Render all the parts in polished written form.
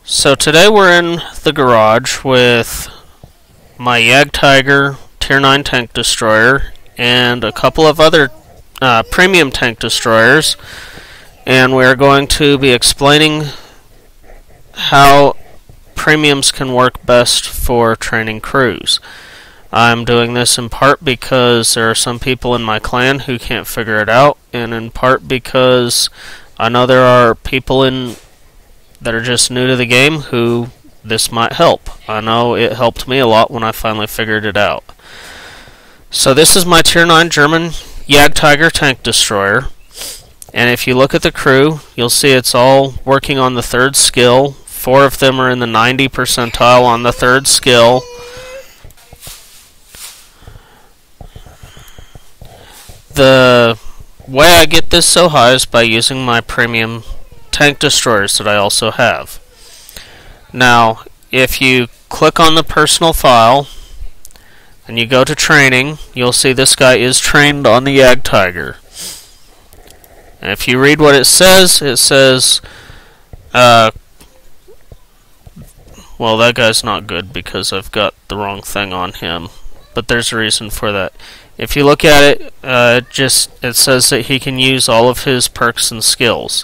So today we're in the garage with my Jagdtiger Tier 9 tank destroyer and a couple of other premium tank destroyers, and we're going to be explaining how premiums can work best for training crews. I'm doing this in part because there are some people in my clan who can't figure it out, and in part because I know there are people that are just new to the game who this might help. I know it helped me a lot when I finally figured it out. So this is my Tier 9 German Jagdtiger tank destroyer, and if you look at the crew, you'll see it's all working on the third skill. 4 of them are in the 90 percentile on the third skill. The way I get this so high is by using my premium tank destroyers that I also have. Now, if you click on the personal file and you go to training, you'll see this guy is trained on the Jagdtiger. And if you read what it says, well, that guy's not good because I've got the wrong thing on him, but there's a reason for that. If you look at it, it says that he can use all of his perks and skills.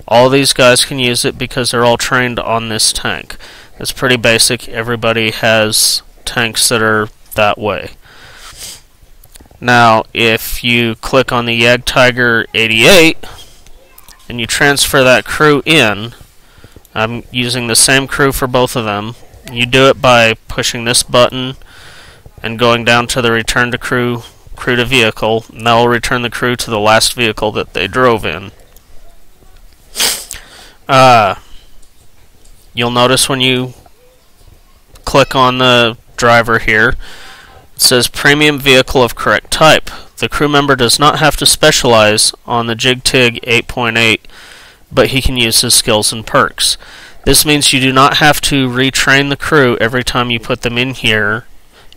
All these guys can use it because they're all trained on this tank. It's pretty basic. Everybody has tanks that are that way. Now, if you click on the Jagdtiger 88 and you transfer that crew in, I'm using the same crew for both of them. You do it by pushing this button and going down to the return to crew to vehicle, and that will return the crew to the last vehicle that they drove in. You'll notice when you click on the driver here, it says premium vehicle of correct type. The crew member does not have to specialize on the JigTig 8.8, but he can use his skills and perks. This means you do not have to retrain the crew every time you put them in here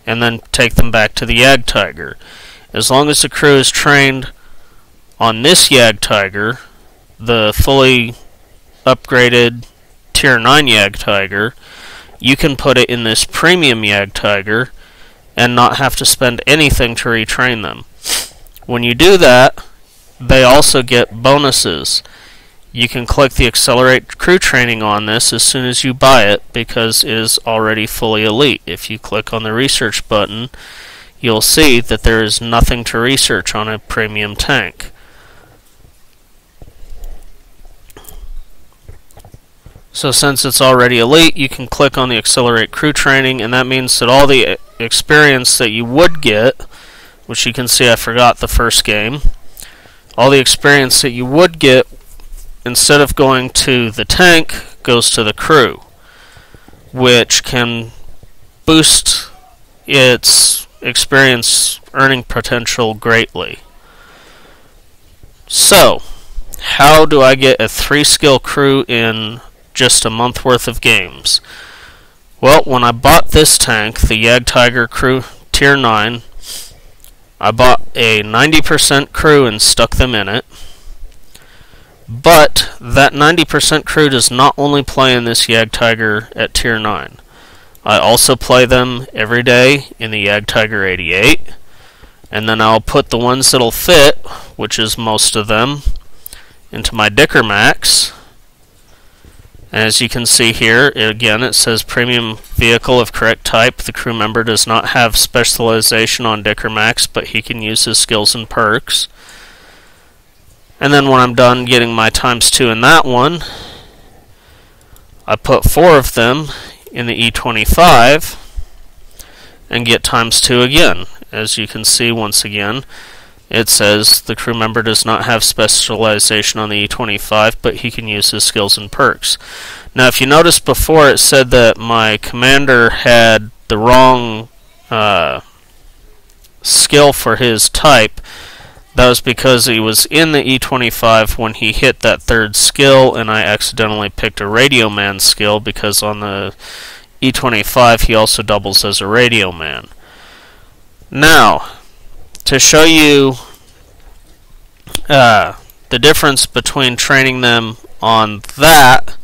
and then take them back to the Jagdtiger. As long as the crew is trained on this Jagdtiger, the fully upgraded Tier 9 Jagdtiger, you can put it in this premium Jagdtiger and not have to spend anything to retrain them. When you do that, they also get bonuses. You can click the Accelerate Crew Training on this as soon as you buy it because it is already fully elite. If you click on the research button, you'll see that there is nothing to research on a premium tank. So since it's already elite, you can click on the Accelerate Crew Training, and that means that all the experience that you would get, which you can see I forgot the first game, all the experience that you would get instead of going to the tank goes to the crew, which can boost its experience earning potential greatly. So, how do I get a 3-skill crew in just a month worth of games? Well, when I bought this tank, the Jagdtiger crew Tier 9, I bought a 90% crew and stuck them in it. But that 90% crew does not only play in this Jagdtiger at Tier 9. I also play them every day in the Jagdtiger 88, and then I'll put the ones that'll fit, which is most of them, into my Dicker Max. As you can see here, again it says premium vehicle of correct type. The crew member does not have specialization on Dicker Max, but he can use his skills and perks. And then when I'm done getting my ×2 in that one, I put 4 of them in the E25 and get ×2 again. As you can see once again, it says the crew member does not have specialization on the E25, but he can use his skills and perks. Now if you noticed before, it said that my commander had the wrong skill for his type. That was because he was in the E25 when he hit that third skill, and I accidentally picked a Radio Man skill because on the E25 he also doubles as a Radio Man. Now, to show you the difference between training them on that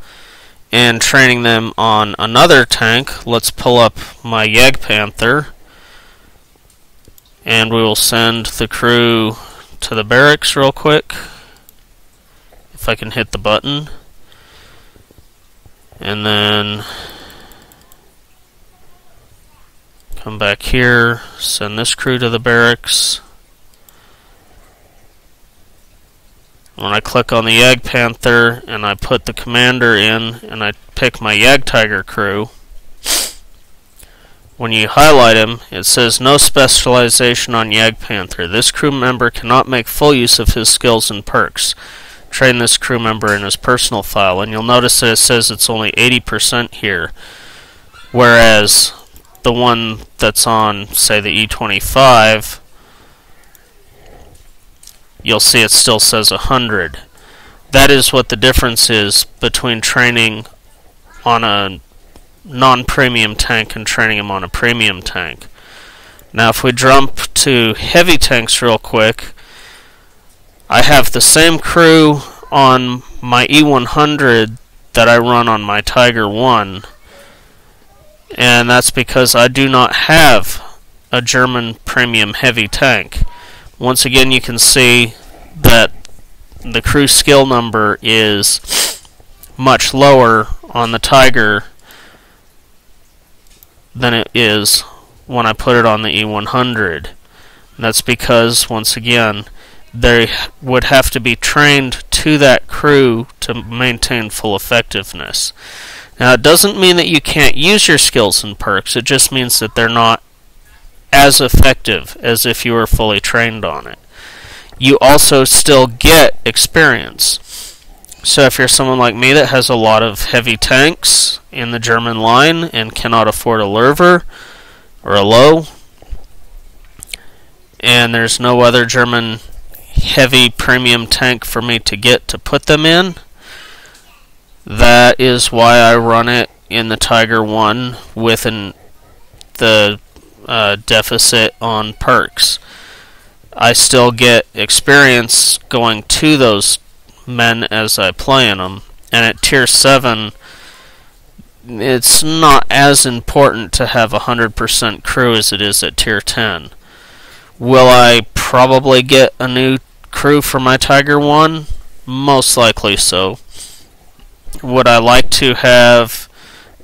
and training them on another tank. Let's pull up my Jagdpanther, and we will send the crew to the barracks real quick, if I can hit the button, and then come back here, send this crew to the barracks. When I click on the Jagdpanther and I put the commander in and I pick my Jagdtiger crew, when you highlight him, it says no specialization on Jagdpanther. This crew member cannot make full use of his skills and perks. Train this crew member in his personal file, and you'll notice that it says it's only 80% here, whereas the one that's on, say, the E25, you'll see it still says 100. That is what the difference is between training on a non-premium tank and training him on a premium tank. Now if we jump to heavy tanks real quick, I have the same crew on my E100 that I run on my Tiger 1, and that's because I do not have a German premium heavy tank. Once again, you can see that the crew skill number is much lower on the Tiger than it is when I put it on the E100. And that's because, once again, they would have to be trained to that crew to maintain full effectiveness. Now, it doesn't mean that you can't use your skills and perks, it just means that they're not as effective as if you were fully trained on it. You also still get experience. So if you're someone like me that has a lot of heavy tanks in the German line and cannot afford a Löwe or a Low, and there's no other German heavy premium tank for me to get to put them in, that is why I run it in the Tiger 1 with the deficit on perks. I still get experience going to those men as I play in them, and at tier 7 it's not as important to have 100% crew as it is at tier 10. Will I probably get a new crew for my Tiger 1? Most likely so. Would I like to have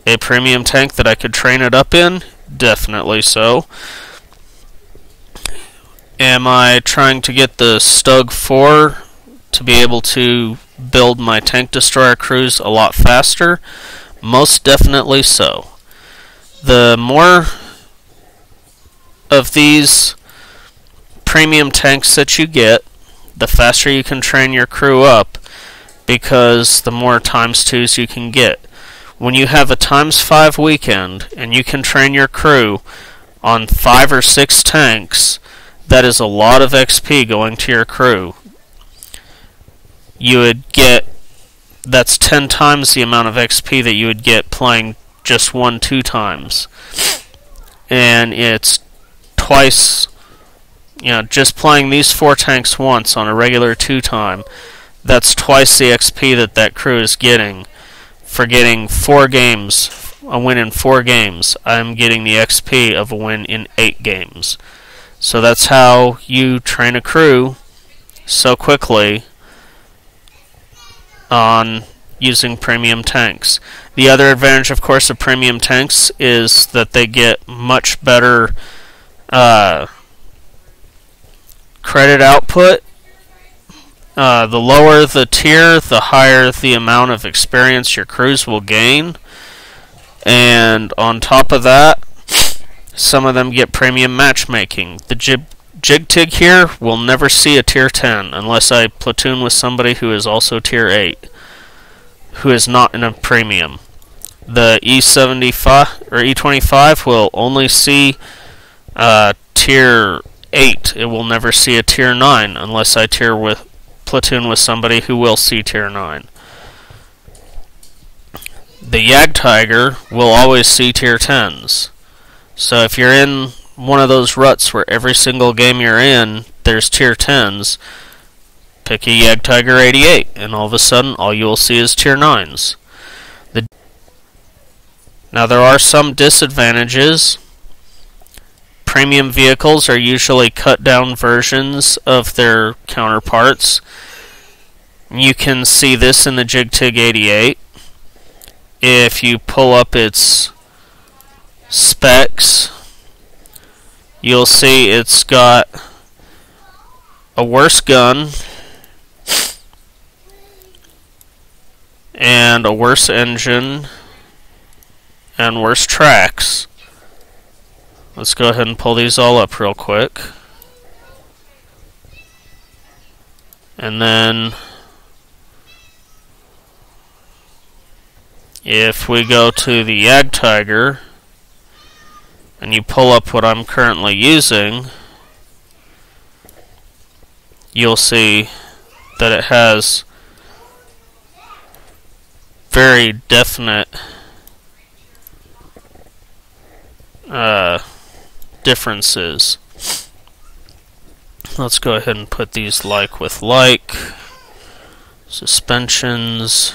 a premium tank that I could train it up in? Definitely so. Am I trying to get the Stug 4 to be able to build my tank destroyer crews a lot faster? Most definitely so. The more of these premium tanks that you get, the faster you can train your crew up, because the more ×2s you can get. When you have a ×5 weekend and you can train your crew on 5 or 6 tanks, that is a lot of XP going to your crew. You would get, that's 10 times the amount of XP that you would get playing just 1-2 times. And it's twice, just playing these 4 tanks once on a regular 2 time, that's twice the XP that crew is getting. For getting 4 games, a win in 4 games, I'm getting the XP of a win in 8 games. So that's how you train a crew so quickly on using premium tanks. The other advantage, of course, of premium tanks is that they get much better credit output. The lower the tier, the higher the amount of experience your crews will gain. And on top of that, some of them get premium matchmaking. The Jig-Tig here will never see a tier 10 unless I platoon with somebody who is also tier 8, who is not in a premium. The E75 or E25 will only see tier 8. It will never see a tier 9 unless I platoon with somebody who will see tier 9. The Jagdtiger will always see tier 10s. So if you're in one of those ruts where every single game you're in there's tier 10s, pick a Jagdtiger 88 and all of a sudden all you will see is tier 9s. The Now there are some disadvantages. Premium vehicles are usually cut down versions of their counterparts. You can see this in the JigTig 88. If you pull up its specs, you'll see it's got a worse gun and a worse engine and worse tracks. Let's go ahead and pull these all up real quick. And then if we go to the Jagdtiger and you pull up what I'm currently using, you'll see that it has very definite differences. Let's go ahead and put these like with like. Suspensions,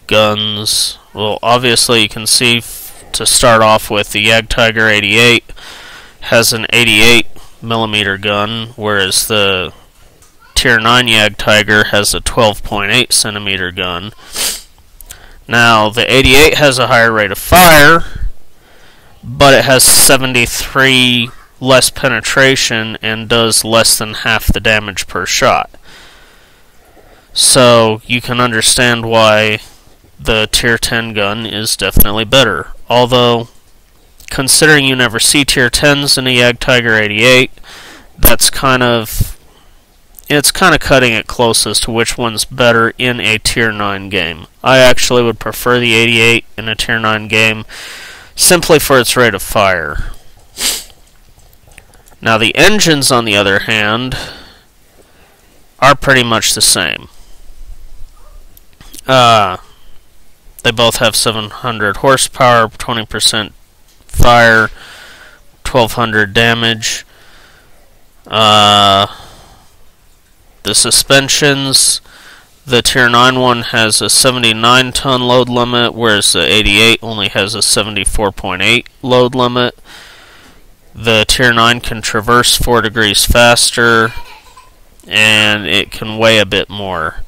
guns. Well, obviously you can see to start off with, the Jagdtiger 88 has an 88mm gun, whereas the Tier 9 Jagdtiger has a 12.8cm gun. Now, the 88 has a higher rate of fire, but it has 73 less penetration and does less than half the damage per shot. So you can understand why the Tier 10 gun is definitely better. Although, considering you never see Tier 10s in a Jagdtiger 88, it's kind of cutting it close as to which one's better in a Tier 9 game. I actually would prefer the 88 in a Tier 9 game, simply for its rate of fire. Now the engines, on the other hand, are pretty much the same. They both have 700 horsepower, 20% fire, 1200 damage. The suspensions, the Tier 9 one has a 79-ton load limit, whereas the 88 only has a 74.8 load limit. The Tier 9 can traverse 4 degrees faster, and it can weigh a bit more.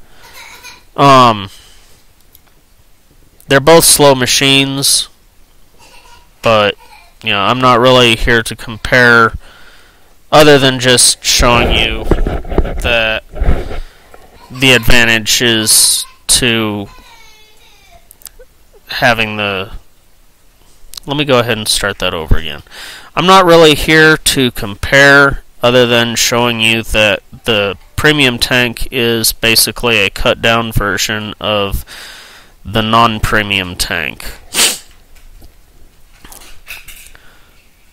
They're both slow machines, but I'm not really here to compare, other than just showing you that the advantage is to having the... Let me go ahead and start that over again. I'm not really here to compare, other than showing you that the premium tank is basically a cut down version of the non-premium tank.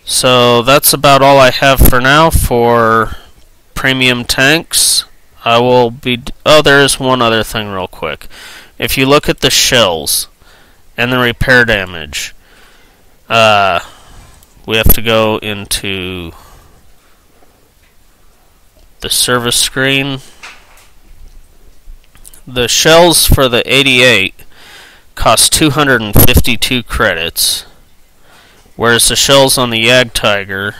So that's about all I have for now for premium tanks. There is one other thing real quick. If you look at the shells and the repair damage, we have to go into the service screen. The shells for the 88 cost 252 credits, whereas the shells on the Jagdtiger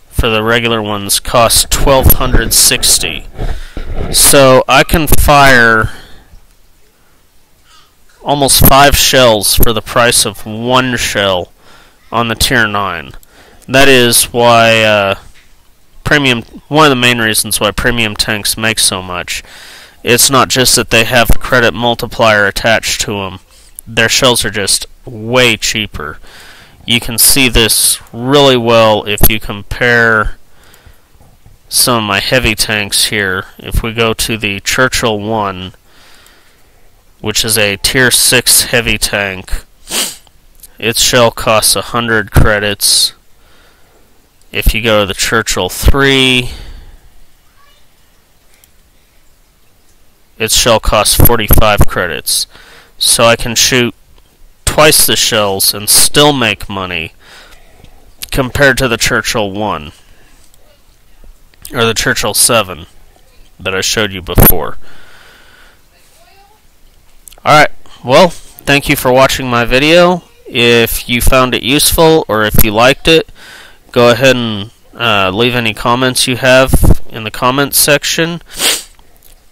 for the regular ones cost 1260. So I can fire almost 5 shells for the price of 1 shell on the Tier 9. That is why one of the main reasons why premium tanks make so much. It's not just that they have a credit multiplier attached to them. Their shells are just way cheaper. You can see this really well if you compare some of my heavy tanks here. If we go to the Churchill 1, which is a Tier 6 heavy tank, its shell costs 100 credits. If you go to the Churchill 3, its shell costs 45 credits. So I can shoot twice the shells and still make money compared to the Churchill 1 or the Churchill 7 that I showed you before. Alright, well, thank you for watching my video. If you found it useful or if you liked it, go ahead and leave any comments you have in the comments section.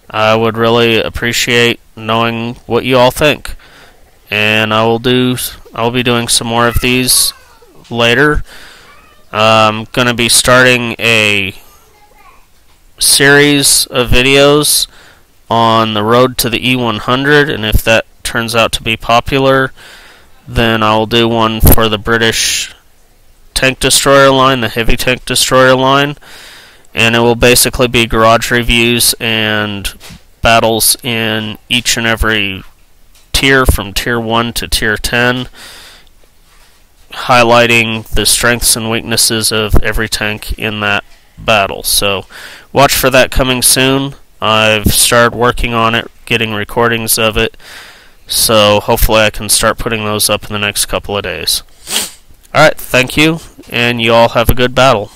I would really appreciate knowing what you all think. And I will be doing some more of these later. I'm going to be starting a series of videos on the road to the E100, and if that turns out to be popular, then I will do one for the British tank destroyer line, the heavy tank destroyer line, and it will basically be garage reviews and battles in each and every tier from tier 1 to tier 10, highlighting the strengths and weaknesses of every tank in that battle. So watch for that coming soon. I've started working on it, getting recordings of it, so hopefully I can start putting those up in the next couple of days. Alright, thank you, and you all have a good battle.